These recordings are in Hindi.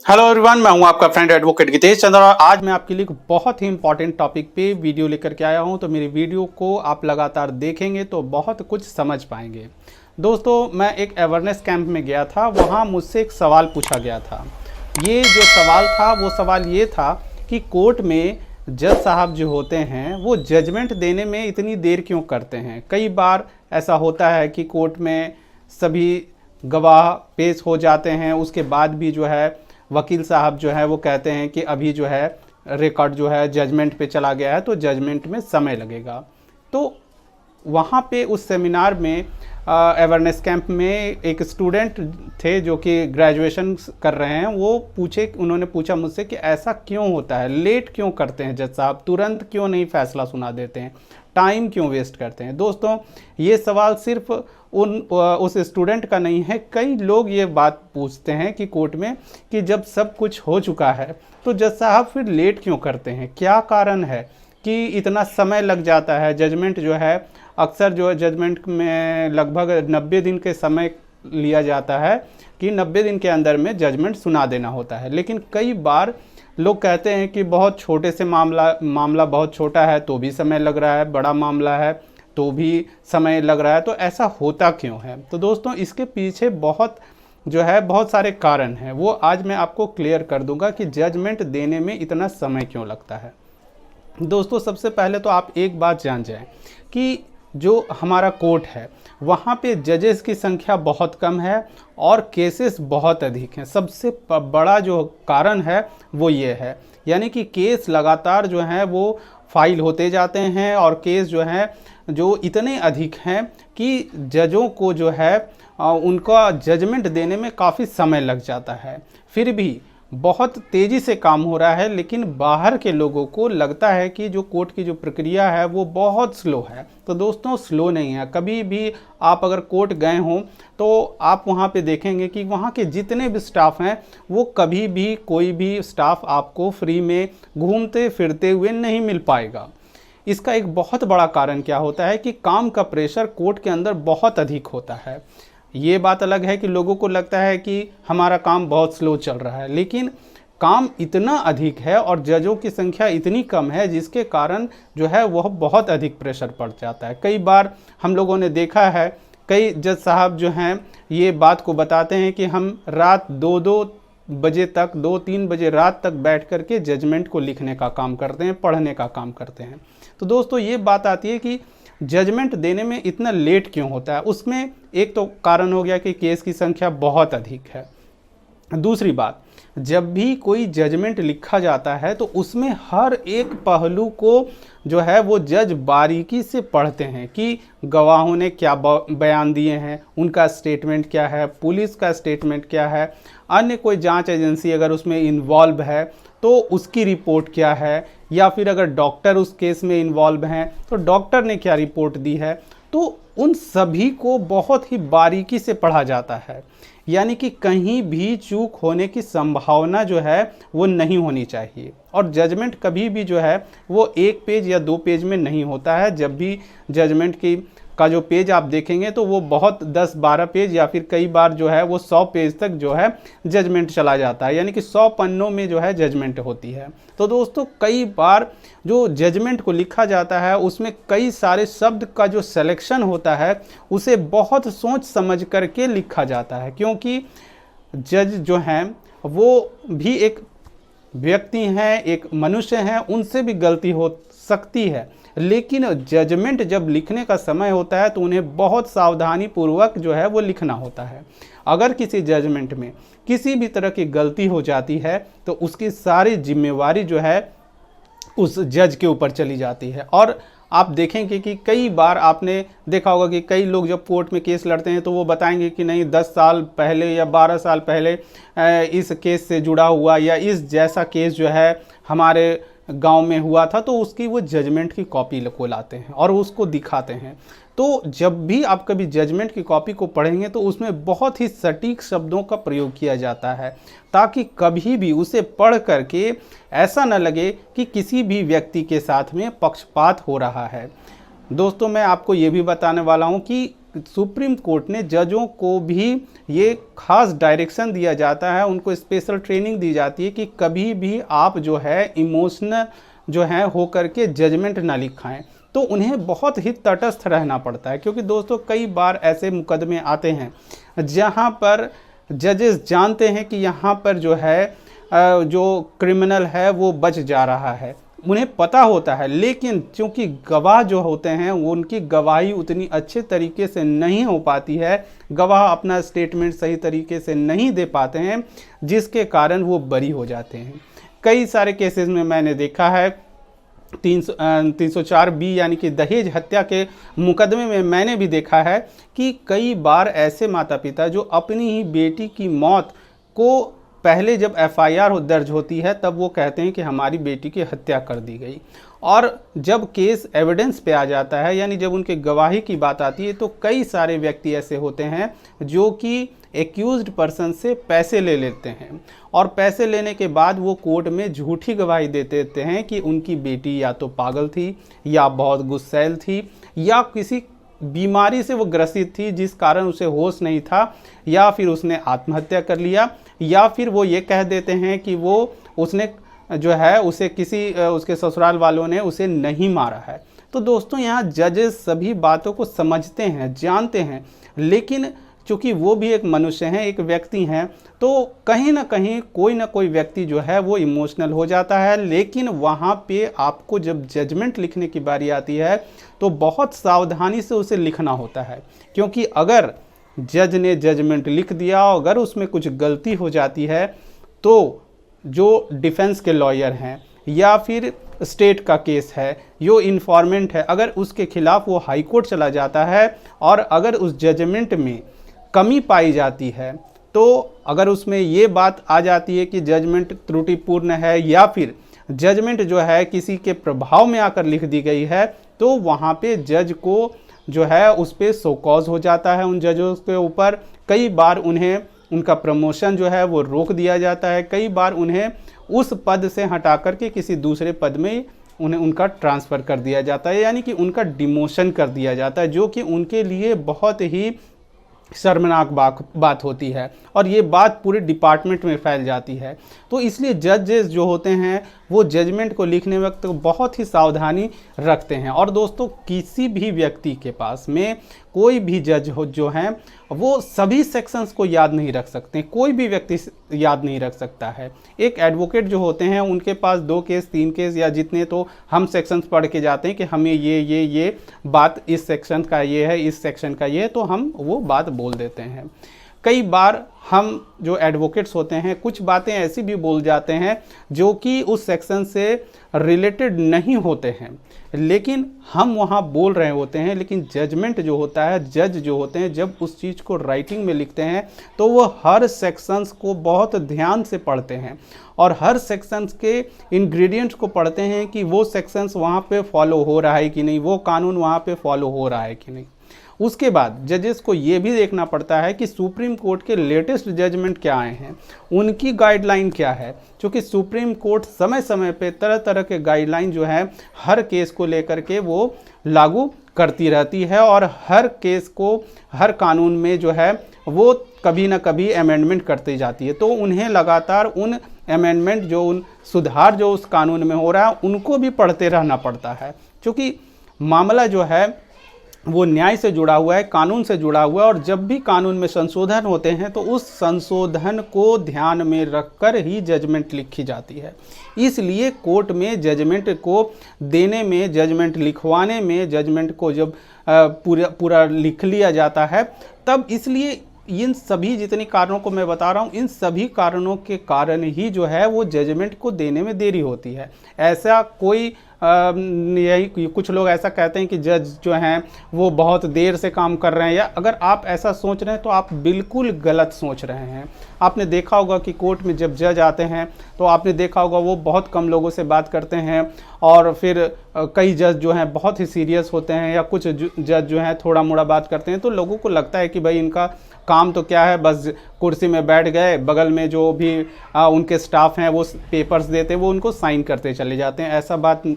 हेलो एवरीवन, मैं हूं आपका फ्रेंड एडवोकेट गितेश चंद्र और आज मैं आपके लिए एक बहुत ही इंपॉर्टेंट टॉपिक पे वीडियो लेकर के आया हूं। तो मेरी वीडियो को आप लगातार देखेंगे तो बहुत कुछ समझ पाएंगे। दोस्तों, मैं एक अवेयरनेस कैंप में गया था, वहां मुझसे एक सवाल पूछा गया था। ये जो सवाल था वो सवाल ये था कि कोर्ट में जज साहब जो होते हैं वो जजमेंट देने में इतनी देर क्यों करते हैं। कई बार ऐसा होता है कि कोर्ट में सभी गवाह पेश हो जाते हैं, उसके बाद भी जो है वकील साहब जो है वो कहते हैं कि अभी जो है रिकॉर्ड जो है जजमेंट पे चला गया है तो जजमेंट में समय लगेगा। तो वहाँ पे उस सेमिनार में अवेयरनेस कैंप में एक स्टूडेंट थे जो कि ग्रेजुएशन कर रहे हैं। उन्होंने पूछा मुझसे कि ऐसा क्यों होता है, लेट क्यों करते हैं जज साहब, तुरंत क्यों नहीं फैसला सुना देते हैं, टाइम क्यों वेस्ट करते हैं। दोस्तों, ये सवाल सिर्फ उस स्टूडेंट का नहीं है, कई लोग ये बात पूछते हैं कि कोर्ट में कि जब सब कुछ हो चुका है तो जज साहब फिर लेट क्यों करते हैं, क्या कारण है कि इतना समय लग जाता है। जजमेंट जो है अक्सर जो है जजमेंट में लगभग 90 दिन के समय लिया जाता है कि 90 दिन के अंदर में जजमेंट सुना देना होता है। लेकिन कई बार लोग कहते हैं कि बहुत छोटे से मामला बहुत छोटा है तो भी समय लग रहा है, बड़ा मामला है तो भी समय लग रहा है। तो ऐसा होता क्यों है? तो दोस्तों, इसके पीछे बहुत सारे कारण हैं, वो आज मैं आपको क्लियर कर दूंगा कि जजमेंट देने में इतना समय क्यों लगता है। दोस्तों, सबसे पहले तो आप एक बात जान जाएं कि जो हमारा कोर्ट है वहाँ पे जजेस की संख्या बहुत कम है और केसेस बहुत अधिक हैं। सबसे बड़ा जो कारण है वो ये है, यानी कि केस लगातार जो है वो फाइल होते जाते हैं और केस जो इतने अधिक हैं कि जजों को जो है उनका जजमेंट देने में काफ़ी समय लग जाता है। फिर भी बहुत तेज़ी से काम हो रहा है, लेकिन बाहर के लोगों को लगता है कि जो कोर्ट की जो प्रक्रिया है वो बहुत स्लो है। तो दोस्तों, स्लो नहीं है। कभी भी आप अगर कोर्ट गए हों तो आप वहाँ पे देखेंगे कि वहाँ के जितने भी स्टाफ हैं वो कभी भी कोई भी स्टाफ आपको फ्री में घूमते फिरते हुए नहीं मिल पाएगा। इसका एक बहुत बड़ा कारण क्या होता है कि काम का प्रेशर कोर्ट के अंदर बहुत अधिक होता है। ये बात अलग है कि लोगों को लगता है कि हमारा काम बहुत स्लो चल रहा है, लेकिन काम इतना अधिक है और जजों की संख्या इतनी कम है जिसके कारण जो है वह बहुत अधिक प्रेशर पड़ जाता है। कई बार हम लोगों ने देखा है, कई जज साहब जो हैं ये बात को बताते हैं कि हम रात 2-2 बजे तक 2-3 बजे रात तक बैठ कर के जजमेंट को लिखने का काम करते हैं, पढ़ने का काम करते हैं। तो दोस्तों, ये बात आती है कि जजमेंट देने में इतना लेट क्यों होता है। उसमें एक तो कारण हो गया कि केस की संख्या बहुत अधिक है। दूसरी बात, जब भी कोई जजमेंट लिखा जाता है तो उसमें हर एक पहलू को जो है वो जज बारीकी से पढ़ते हैं कि गवाहों ने क्या बयान दिए हैं, उनका स्टेटमेंट क्या है, पुलिस का स्टेटमेंट क्या है, अन्य कोई जांच एजेंसी अगर उसमें इन्वॉल्व है तो उसकी रिपोर्ट क्या है, या फिर अगर डॉक्टर उस केस में इन्वॉल्व हैं तो डॉक्टर ने क्या रिपोर्ट दी है। तो उन सभी को बहुत ही बारीकी से पढ़ा जाता है, यानी कि कहीं भी चूक होने की संभावना जो है वो नहीं होनी चाहिए। और जजमेंट कभी भी जो है वो 1 पेज या 2 पेज में नहीं होता है। जब भी जजमेंट का जो पेज आप देखेंगे तो वो बहुत 10-12 पेज या फिर कई बार जो है वो 100 पेज तक जो है जजमेंट चला जाता है, यानी कि 100 पन्नों में जो है जजमेंट होती है। तो दोस्तों, कई बार जो जजमेंट को लिखा जाता है उसमें कई सारे शब्द का जो सिलेक्शन होता है उसे बहुत सोच समझ करके लिखा जाता है, क्योंकि जज जो हैं वो भी एक व्यक्ति हैं, एक मनुष्य हैं, उनसे भी गलती हो सकती है। लेकिन जजमेंट जब लिखने का समय होता है तो उन्हें बहुत सावधानी पूर्वक जो है वो लिखना होता है। अगर किसी जजमेंट में किसी भी तरह की गलती हो जाती है तो उसकी सारी जिम्मेवारी जो है उस जज के ऊपर चली जाती है। और आप देखेंगे कि कई बार आपने देखा होगा कि कई लोग जब कोर्ट में केस लड़ते हैं तो वो बताएंगे कि नहीं 10 साल पहले या 12 साल पहले इस केस से जुड़ा हुआ या इस जैसा केस जो है हमारे गांव में हुआ था, तो उसकी वो जजमेंट की कॉपी को लाते हैं और उसको दिखाते हैं। तो जब भी आप कभी जजमेंट की कॉपी को पढ़ेंगे तो उसमें बहुत ही सटीक शब्दों का प्रयोग किया जाता है, ताकि कभी भी उसे पढ़ करके ऐसा न लगे कि किसी भी व्यक्ति के साथ में पक्षपात हो रहा है। दोस्तों, मैं आपको ये भी बताने वाला हूँ कि सुप्रीम कोर्ट ने जजों को भी ये खास डायरेक्शन दिया जाता है, उनको स्पेशल ट्रेनिंग दी जाती है कि कभी भी आप जो है इमोशनल जो है होकर के जजमेंट ना लिखाएं। तो उन्हें बहुत ही तटस्थ रहना पड़ता है, क्योंकि दोस्तों कई बार ऐसे मुकदमे आते हैं जहां पर जजेस जानते हैं कि यहाँ पर जो है जो क्रिमिनल है वो बच जा रहा है, उन्हें पता होता है, लेकिन चूंकि गवाह जो होते हैं उनकी गवाही उतनी अच्छे तरीके से नहीं हो पाती है, गवाह अपना स्टेटमेंट सही तरीके से नहीं दे पाते हैं, जिसके कारण वो बरी हो जाते हैं। कई सारे केसेस में मैंने देखा है 304B यानी कि दहेज हत्या के मुकदमे में मैंने भी देखा है कि कई बार ऐसे माता पिता जो अपनी ही बेटी की मौत को पहले जब FIR दर्ज होती है तब वो कहते हैं कि हमारी बेटी की हत्या कर दी गई, और जब केस एविडेंस पे आ जाता है यानी जब उनके गवाही की बात आती है तो कई सारे व्यक्ति ऐसे होते हैं जो कि एक्यूज्ड पर्सन से पैसे ले लेते हैं, और पैसे लेने के बाद वो कोर्ट में झूठी गवाही दे देते हैं कि उनकी बेटी या तो पागल थी या बहुत गुस्सैल थी या किसी बीमारी से वो ग्रसित थी जिस कारण उसे होश नहीं था, या फिर उसने आत्महत्या कर लिया, या फिर वो ये कह देते हैं कि वो उसने जो है उसे किसी उसके ससुराल वालों ने उसे नहीं मारा है। तो दोस्तों यहाँ जजेस सभी बातों को समझते हैं, जानते हैं, लेकिन चूँकि वो भी एक मनुष्य हैं, एक व्यक्ति हैं, तो कहीं ना कहीं कोई ना कोई व्यक्ति जो है वो इमोशनल हो जाता है। लेकिन वहाँ पे आपको जब जजमेंट लिखने की बारी आती है तो बहुत सावधानी से उसे लिखना होता है, क्योंकि अगर जज ने जजमेंट लिख दिया और अगर उसमें कुछ गलती हो जाती है तो जो डिफेंस के लॉयर हैं या फिर स्टेट का केस है, जो इन्फॉर्मेंट है, अगर उसके खिलाफ वो हाई कोर्ट चला जाता है और अगर उस जजमेंट में कमी पाई जाती है, तो अगर उसमें ये बात आ जाती है कि जजमेंट त्रुटिपूर्ण है या फिर जजमेंट जो है किसी के प्रभाव में आकर लिख दी गई है, तो वहाँ पे जज को जो है उस पर शो कॉज हो जाता है उन जजों के ऊपर। कई बार उन्हें उनका प्रमोशन जो है वो रोक दिया जाता है, कई बार उन्हें उस पद से हटा करके किसी दूसरे पद में उनका ट्रांसफ़र कर दिया जाता है, यानी कि उनका डिमोशन कर दिया जाता है, जो कि उनके लिए बहुत ही शर्मनाक बात होती है और ये बात पूरे डिपार्टमेंट में फैल जाती है। तो इसलिए जजेस जो होते हैं वो जजमेंट को लिखने वक्त बहुत ही सावधानी रखते हैं। और दोस्तों किसी भी व्यक्ति के पास में कोई भी जज हो जो हैं वो सभी सेक्शंस को याद नहीं रख सकते, कोई भी व्यक्ति याद नहीं रख सकता है। एक एडवोकेट जो होते हैं उनके पास 2 केस 3 केस या जितने, तो हम सेक्शंस पढ़ के जाते हैं कि हमें ये बात इस सेक्शन का ये है, इस सेक्शन का ये है, तो हम वो बात बोल देते हैं। कई बार हम जो एडवोकेट्स होते हैं कुछ बातें ऐसी भी बोल जाते हैं जो कि उस सेक्शन से रिलेटेड नहीं होते हैं, लेकिन हम वहाँ बोल रहे होते हैं। लेकिन जजमेंट जो होता है, जज जो होते हैं जब उस चीज़ को राइटिंग में लिखते हैं तो वो हर सेक्शंस को बहुत ध्यान से पढ़ते हैं और हर सेक्शंस के इंग्रेडिएंट्स को पढ़ते हैं कि वो सेक्शंस वहाँ पे फॉलो हो रहा है कि नहीं, वो कानून वहाँ पे फॉलो हो रहा है कि नहीं। उसके बाद जजेस को ये भी देखना पड़ता है कि सुप्रीम कोर्ट के लेटेस्ट जजमेंट क्या आए हैं, उनकी गाइडलाइन क्या है, क्योंकि सुप्रीम कोर्ट समय समय पे तरह तरह के गाइडलाइन जो है हर केस को लेकर के वो लागू करती रहती है और हर केस को, हर कानून में जो है वो कभी ना कभी अमेंडमेंट करती जाती है। तो उन्हें लगातार उन अमेंडमेंट जो उन सुधार जो उस कानून में हो रहा है उनको भी पढ़ते रहना पड़ता है, क्योंकि मामला जो है वो न्याय से जुड़ा हुआ है, कानून से जुड़ा हुआ है। और जब भी कानून में संशोधन होते हैं तो उस संशोधन को ध्यान में रखकर ही जजमेंट लिखी जाती है। इसलिए कोर्ट में जजमेंट को देने में, जजमेंट लिखवाने में, जजमेंट को जब पूरा लिख लिया जाता है तब, इसलिए इन सभी जितने कारणों को मैं बता रहा हूँ, इन सभी कारणों के कारण ही जो है वो जजमेंट को देने में देरी होती है। ऐसा कोई यही कुछ लोग ऐसा कहते हैं कि जज जो हैं वो बहुत देर से काम कर रहे हैं, या अगर आप ऐसा सोच रहे हैं तो आप बिल्कुल गलत सोच रहे हैं। आपने देखा होगा कि कोर्ट में जब जज आते हैं तो आपने देखा होगा वो बहुत कम लोगों से बात करते हैं, और फिर कई जज जो हैं बहुत ही सीरियस होते हैं, या कुछ जज जो हैं थोड़ा मोड़ा बात करते हैं, तो लोगों को लगता है कि भाई इनका काम तो क्या है, बस कुर्सी में बैठ गए, बगल में जो भी उनके स्टाफ हैं वो पेपर्स देते हैं, वो उनको साइन करते चले जाते हैं।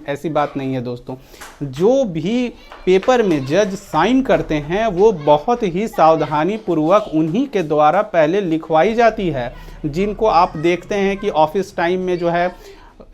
ऐसी बात नहीं है दोस्तों। जो भी पेपर में जज साइन करते हैं वो बहुत ही सावधानी पूर्वक उन्हीं के द्वारा पहले लिखवाई जाती है। जिनको आप देखते हैं कि ऑफिस टाइम में जो है,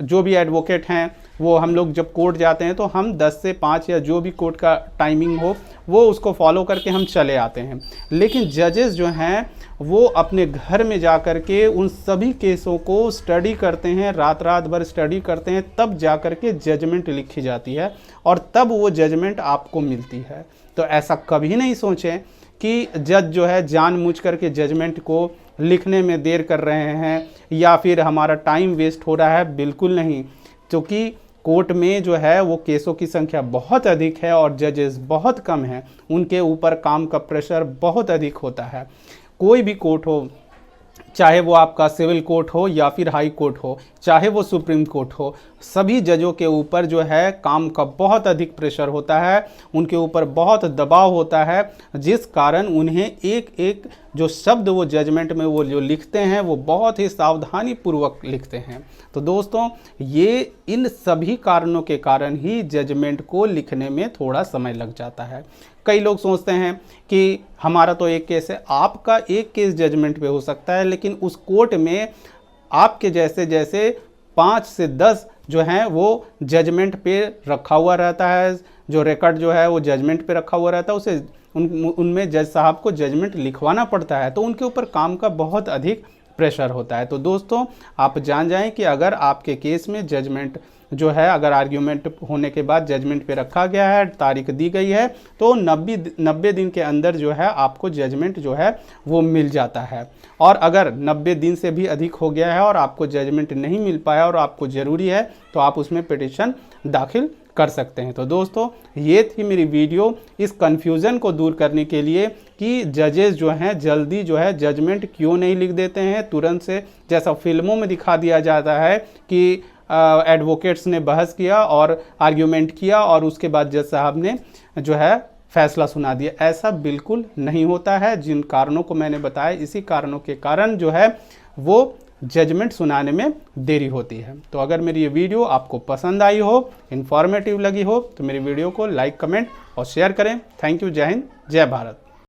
जो भी एडवोकेट हैं वो, हम लोग जब कोर्ट जाते हैं तो हम 10 से 5 या जो भी कोर्ट का टाइमिंग हो वो उसको फॉलो करके हम चले आते हैं। लेकिन जजेस जो हैं वो अपने घर में जा कर के उन सभी केसों को स्टडी करते हैं, रात रात भर स्टडी करते हैं, तब जा कर के जजमेंट लिखी जाती है और तब वो जजमेंट आपको मिलती है। तो ऐसा कभी नहीं सोचें कि जज जो है जानबूझ करके जजमेंट को लिखने में देर कर रहे हैं या फिर हमारा टाइम वेस्ट हो रहा है। बिल्कुल नहीं, क्योंकि कोर्ट में जो है वो केसों की संख्या बहुत अधिक है और जजेस बहुत कम हैं। उनके ऊपर काम का प्रेशर बहुत अधिक होता है। कोई भी कोर्ट हो, चाहे वो आपका सिविल कोर्ट हो या फिर हाई कोर्ट हो, चाहे वो सुप्रीम कोर्ट हो, सभी जजों के ऊपर जो है काम का बहुत अधिक प्रेशर होता है, उनके ऊपर बहुत दबाव होता है, जिस कारण उन्हें एक एक जो शब्द वो जजमेंट में वो जो लिखते हैं वो बहुत ही सावधानी पूर्वक लिखते हैं। तो दोस्तों, ये इन सभी कारणों के कारण ही जजमेंट को लिखने में थोड़ा समय लग जाता है। कई लोग सोचते हैं कि हमारा तो एक केस है, आपका एक केस जजमेंट पे हो सकता है, लेकिन उस कोर्ट में आपके जैसे 5 से 10 जो हैं वो जजमेंट पे रखा हुआ रहता है। जो रिकॉर्ड जो है वो जजमेंट पे रखा हुआ रहता है, उसे उनमें जज साहब को जजमेंट लिखवाना पड़ता है, तो उनके ऊपर काम का बहुत अधिक प्रेशर होता है। तो दोस्तों, आप जान जाएं कि अगर आपके केस में जजमेंट जो है, अगर आर्ग्यूमेंट होने के बाद जजमेंट पे रखा गया है, तारीख दी गई है, तो 90 दिन के अंदर जो है आपको जजमेंट जो है वो मिल जाता है। और अगर 90 दिन से भी अधिक हो गया है और आपको जजमेंट नहीं मिल पाया और आपको ज़रूरी है, तो आप उसमें पिटीशन दाखिल कर सकते हैं। तो दोस्तों, ये थी मेरी वीडियो इस कन्फ्यूज़न को दूर करने के लिए कि जजेस जो हैं जल्दी जो है जजमेंट क्यों नहीं लिख देते हैं तुरंत से। जैसा फिल्मों में दिखा दिया जाता है कि एडवोकेट्स ने बहस किया और आर्ग्यूमेंट किया और उसके बाद जज साहब ने जो है फैसला सुना दिया। ऐसा बिल्कुल नहीं होता है। जिन कारणों को मैंने बताया, इसी कारणों के कारण जो है वो जजमेंट सुनाने में देरी होती है। तो अगर मेरी ये वीडियो आपको पसंद आई हो, इन्फॉर्मेटिव लगी हो, तो मेरी वीडियो को लाइक, कमेंट और शेयर करें। Thank you. जय हिंद, जय भारत।